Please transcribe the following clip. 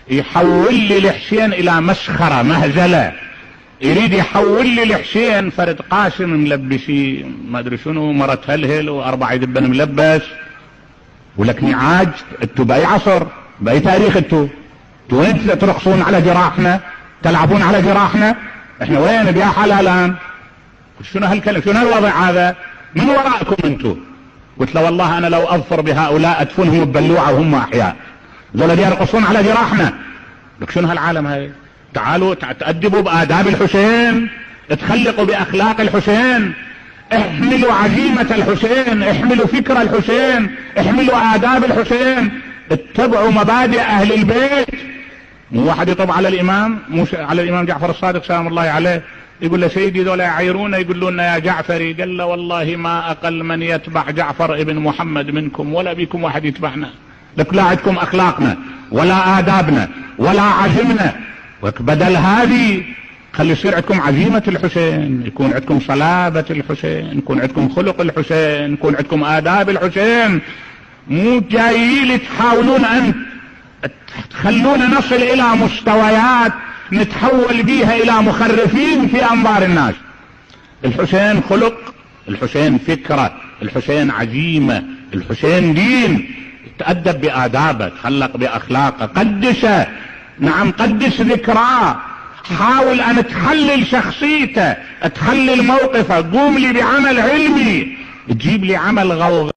يحول لي الحسين الى مسخرة مهزلة، يريد يحول لي الحسين فرد قاسم ملبسي ما ادري شنو، مرة هلهل واربع دبن ملبس، ولكني عاج. انتو باي عصر باي تاريخ؟ انتو وين ترقصون على جراحنا، تلعبون على جراحنا؟ احنا وين بيا حالة الان؟ شنو هالكلام؟ شنو هالوضع هذا؟ من وراءكم انتو؟ قلت له والله انا لو اظفر بهؤلاء ادفنهم ببلوعة وهم احياء، ذولا يرقصون على جراحنا. لك شنو هالعالم هاي؟ تعالوا تأدبوا بآداب الحسين، تخلقوا بأخلاق الحسين، احملوا عزيمة الحسين، احملوا فكر الحسين، احملوا آداب الحسين، اتبعوا مبادئ أهل البيت. مو واحد يطب على الإمام، مو على الإمام جعفر الصادق سلام الله عليه، يقول له سيدي ذولا يعيرونا يقولون لنا يا جعفري، قال له والله ما أقل من يتبع جعفر ابن محمد منكم، ولا بيكم واحد يتبعنا. لك لا عندكم أخلاقنا ولا آدابنا ولا عزمنا، وبدل هذه خلي يصير عندكم عزيمة الحسين، يكون عندكم صلابة الحسين، يكون عندكم خلق الحسين، يكون عندكم آداب الحسين. مو جايين تحاولون أن تخلونا نصل إلى مستويات نتحول بيها إلى مخرفين في أنظار الناس. الحسين خلق، الحسين فكرة، الحسين عزيمة، الحسين دين. تأدب بآدابه، تخلق بأخلاقه، قدسه، نعم قدس ذكراه، حاول ان تحلل شخصيته، تحلل موقفه، قوم لي بعمل علمي، تجيب لي عمل غوغ